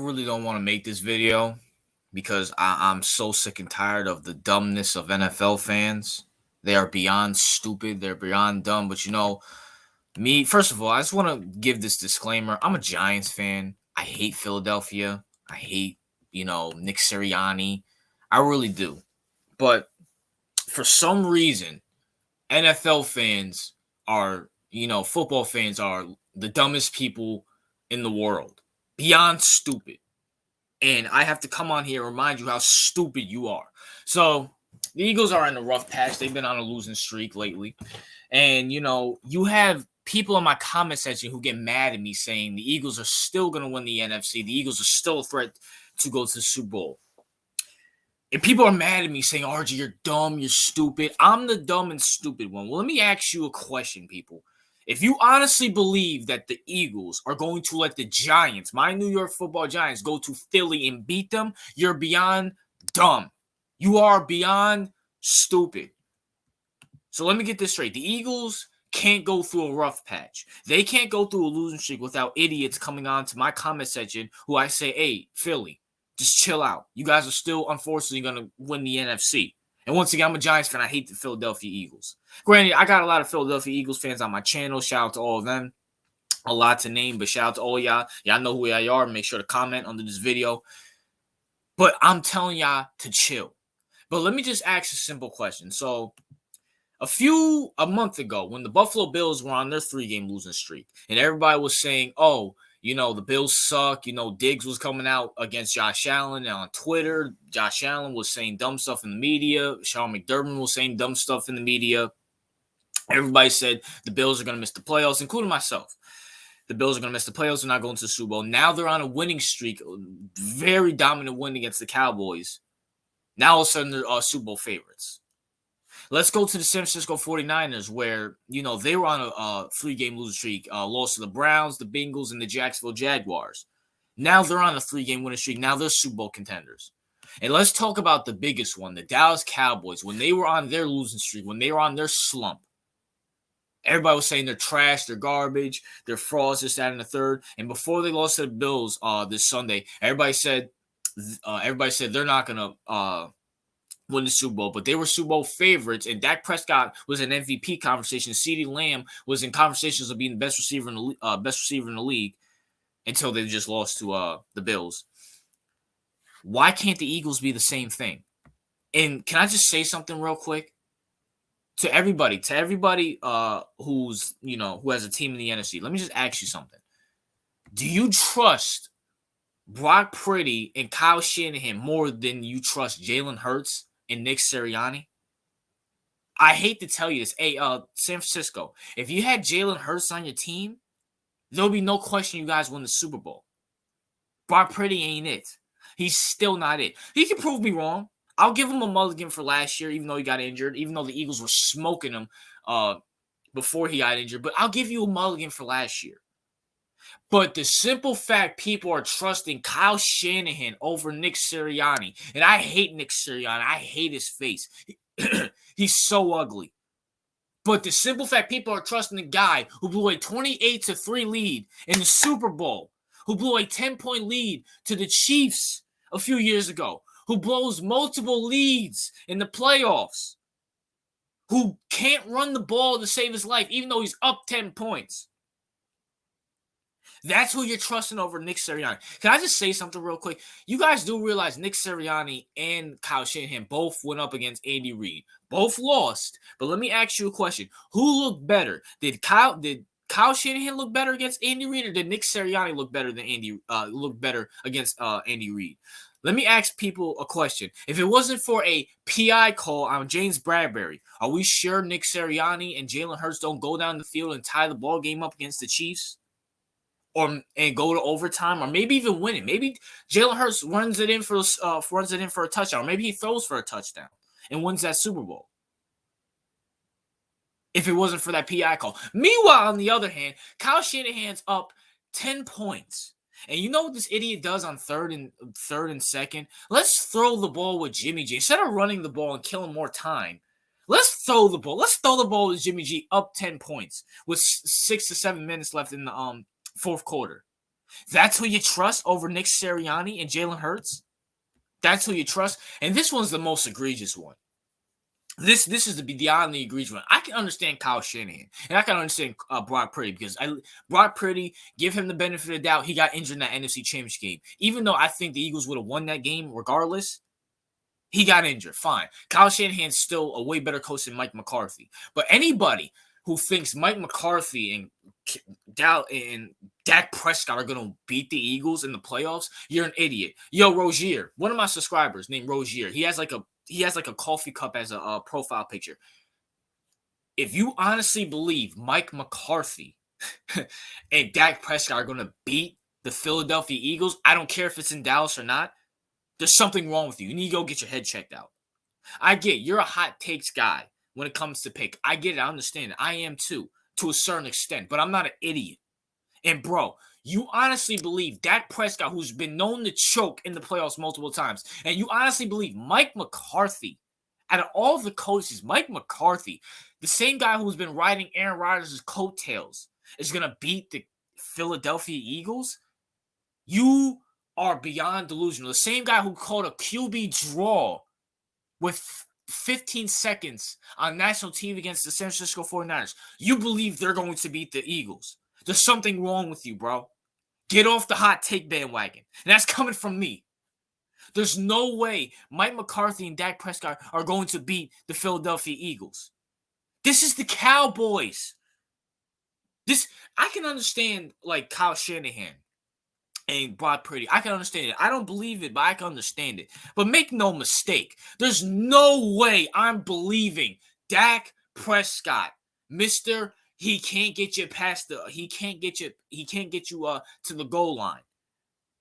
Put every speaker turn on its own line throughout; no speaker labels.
really don't want to make this video because I'm so sick and tired of the dumbness of NFL fans. They are beyond stupid. They're beyond dumb. But me, first of all, I just want to give this disclaimer. I'm a Giants fan. I hate Philadelphia. I hate, Nick Sirianni. I really do. But for some reason, NFL fans are, football fans are the dumbest people in the world. Beyond stupid. And I have to come on here and remind you how stupid you are. So the Eagles are in a rough patch. They've been on a losing streak lately. And, you have people in my comment section who get mad at me saying the Eagles are still going to win the NFC. The Eagles are still a threat to go to the Super Bowl. And people are mad at me saying, RG, you're dumb, you're stupid. I'm the dumb and stupid one. Well, let me ask you a question, people. If you honestly believe that the Eagles are going to let the Giants, my New York Football Giants, go to Philly and beat them, you're beyond dumb. You are beyond stupid. So let me get this straight. The Eagles can't go through a rough patch. They can't go through a losing streak without idiots coming on to my comment section who I say, hey, Philly, just chill out. You guys are still, unfortunately, going to win the NFC. And once again, I'm a Giants fan. I hate the Philadelphia Eagles. Granted, I got a lot of Philadelphia Eagles fans on my channel. Shout out to all of them. A lot to name, but shout out to all y'all. Y'all know who y'all are. Make sure to comment under this video. But I'm telling y'all to chill. But let me just ask a simple question. So, a month ago, when the Buffalo Bills were on their 3-game losing streak, and everybody was saying, oh, the Bills suck. Diggs was coming out against Josh Allen. And on Twitter, Josh Allen was saying dumb stuff in the media. Sean McDermott was saying dumb stuff in the media. Everybody said the Bills are going to miss the playoffs, including myself. The Bills are going to miss the playoffs. They're not going to the Super Bowl. Now they're on a winning streak, very dominant win against the Cowboys. Now all of a sudden they're Super Bowl favorites. Let's go to the San Francisco 49ers where, they were on a 3-game losing streak, lost to the Browns, the Bengals, and the Jacksonville Jaguars. Now they're on a 3-game winning streak. Now they're Super Bowl contenders. And let's talk about the biggest one, the Dallas Cowboys. When they were on their losing streak, when they were on their slump, everybody was saying they're trash, they're garbage, they're frauds, this, that, and the third. And before they lost to the Bills this Sunday, everybody said they're not going to win the Super Bowl, but they were Super Bowl favorites, and Dak Prescott was in MVP conversation. CeeDee Lamb was in conversations of being the best receiver in the league until they just lost to the Bills. Why can't the Eagles be the same thing? And can I just say something real quick to everybody who's who has a team in the NFC? Let me just ask you something. Do you trust Brock Purdy and Kyle Shanahan more than you trust Jalen Hurts and Nick Sirianni? I hate to tell you this. Hey, San Francisco, if you had Jalen Hurts on your team, there'll be no question you guys win the Super Bowl. Brock Purdy ain't it. He's still not it. He can prove me wrong. I'll give him a mulligan for last year, even though he got injured, even though the Eagles were smoking him before he got injured. But I'll give you a mulligan for last year. But the simple fact people are trusting Kyle Shanahan over Nick Sirianni, and I hate Nick Sirianni. I hate his face. He's so ugly. But the simple fact people are trusting the guy who blew a 28-3 lead in the Super Bowl, who blew a 10-point lead to the Chiefs a few years ago, who blows multiple leads in the playoffs, who can't run the ball to save his life, even though he's up 10 points. That's who you're trusting over Nick Sirianni. Can I just say something real quick? You guys do realize Nick Sirianni and Kyle Shanahan both went up against Andy Reid. Both lost. But let me ask you a question. Who looked better? Did Kyle Shanahan look better against Andy Reid, or did Nick Sirianni look better against Andy Reid? Let me ask people a question. If it wasn't for a PI call on James Bradbury, are we sure Nick Sirianni and Jalen Hurts don't go down the field and tie the ball game up against the Chiefs? And go to overtime, or maybe even win it? Maybe Jalen Hurts runs it in for a touchdown, or maybe he throws for a touchdown and wins that Super Bowl. If it wasn't for that PI call. Meanwhile, on the other hand, Kyle Shanahan's up 10 points. And you know what this idiot does on third and second? Let's throw the ball with Jimmy G. Instead of running the ball and killing more time, let's throw the ball. Let's throw the ball with Jimmy G up 10 points with 6 to 7 minutes left in the fourth quarter. That's who you trust over Nick Sirianni and Jalen Hurts? That's who you trust? And this one's the most egregious one. This is beyond the egregious one. I can understand Kyle Shanahan, and I can understand Brock Purdy, because Brock Purdy, give him the benefit of the doubt, he got injured in that NFC Championship game. Even though I think the Eagles would have won that game regardless, he got injured. Fine. Kyle Shanahan's still a way better coach than Mike McCarthy. But anybody who thinks Mike McCarthy and Dak Prescott are going to beat the Eagles in the playoffs, you're an idiot. Yo, Rozier, one of my subscribers named Rozier, he has like a coffee cup as a profile picture. If you honestly believe Mike McCarthy and Dak Prescott are going to beat the Philadelphia Eagles, I don't care if it's in Dallas or not, there's something wrong with you. You need to go get your head checked out. I get you're a hot takes guy when it comes to pick. I get it. I understand it. I am too, to a certain extent, but I'm not an idiot. And bro, you honestly believe Dak Prescott, who's been known to choke in the playoffs multiple times, and you honestly believe Mike McCarthy, out of all the coaches, Mike McCarthy, the same guy who's been riding Aaron Rodgers' coattails, is going to beat the Philadelphia Eagles? You are beyond delusional. The same guy who called a QB draw with 15 seconds on national TV against the San Francisco 49ers. You believe they're going to beat the Eagles. There's something wrong with you, bro. Get off the hot take bandwagon. And that's coming from me. There's no way Mike McCarthy and Dak Prescott are going to beat the Philadelphia Eagles. This is the Cowboys. I can understand, like, Kyle Shanahan and Brock Purdy. I can understand it. I don't believe it, but I can understand it. But make no mistake, there's no way I'm believing Dak Prescott, Mr. He can't get you to the goal line.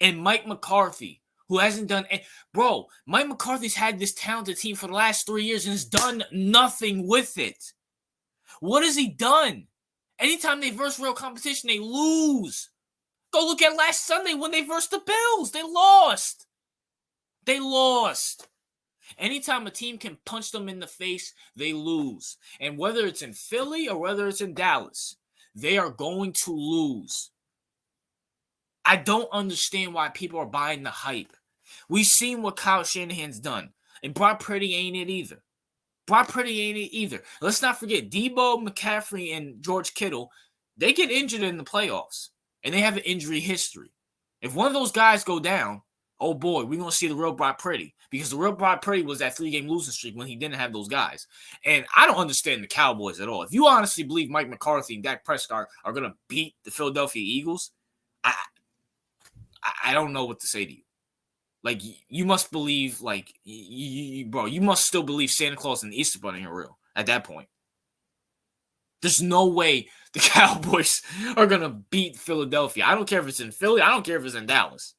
And Mike McCarthy, who hasn't done bro, Mike McCarthy's had this talented team for the last 3 years and has done nothing with it. What has he done? Anytime they verse real competition, they lose. Go look at last Sunday when they versed the Bills. They lost. Anytime a team can punch them in the face, they lose. And whether it's in Philly or whether it's in Dallas, they are going to lose. I don't understand why people are buying the hype. We've seen what Kyle Shanahan's done. And Brock Purdy ain't it either. Let's not forget, Debo, McCaffrey, and George Kittle, they get injured in the playoffs. And they have an injury history. If one of those guys go down, oh boy, we're going to see the real Brock Purdy. Because the real Brock Purdy was that 3-game losing streak when he didn't have those guys. And I don't understand the Cowboys at all. If you honestly believe Mike McCarthy and Dak Prescott are going to beat the Philadelphia Eagles, I don't know what to say to you. Like, you must believe, like, you must still believe Santa Claus and the Easter Bunny are real at that point. There's no way the Cowboys are going to beat Philadelphia. I don't care if it's in Philly. I don't care if it's in Dallas.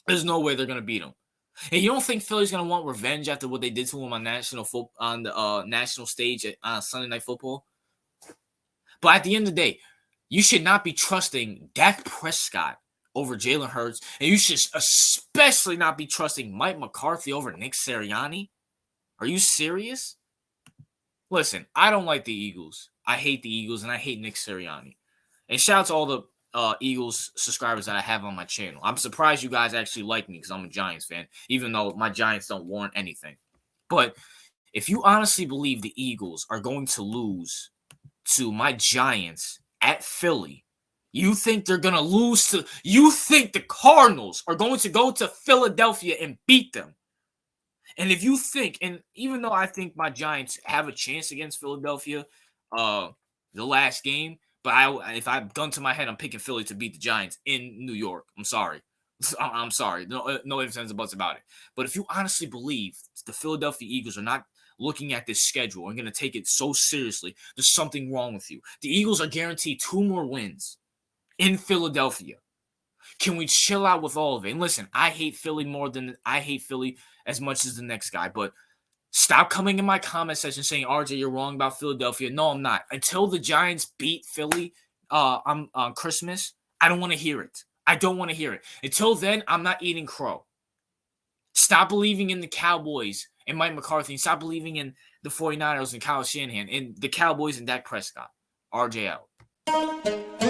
There's no way they're going to beat them. And you don't think Philly's going to want revenge after what they did to him on the national stage at Sunday Night Football? But at the end of the day, you should not be trusting Dak Prescott over Jalen Hurts, and you should especially not be trusting Mike McCarthy over Nick Sirianni. Are you serious? Listen, I don't like the Eagles. I hate the Eagles, and I hate Nick Sirianni. And shout out to all the Eagles subscribers that I have on my channel. I'm surprised you guys actually like me because I'm a Giants fan, even though my Giants don't warrant anything. But if you honestly believe the Eagles are going to lose to my Giants at Philly, you think they're going to lose to – you think the Cardinals are going to go to Philadelphia and beat them. And if you think – and even though I think my Giants have a chance against Philadelphia the last game, but if I've gun to my head, I'm picking Philly to beat the Giants in New York. I'm sorry. I'm sorry. No ifs, ands, or buts about it. But if you honestly believe the Philadelphia Eagles are not looking at this schedule and going to take it so seriously, there's something wrong with you. The Eagles are guaranteed 2 more wins in Philadelphia. Can we chill out with all of it? And listen, I hate Philly as much as the next guy, but stop coming in my comment section saying, RJ, you're wrong about Philadelphia. No, I'm not. Until the Giants beat Philly on Christmas, I don't want to hear it. I don't want to hear it. Until then, I'm not eating crow. Stop believing in the Cowboys and Mike McCarthy. Stop believing in the 49ers and Kyle Shanahan and the Cowboys and Dak Prescott. RJ out.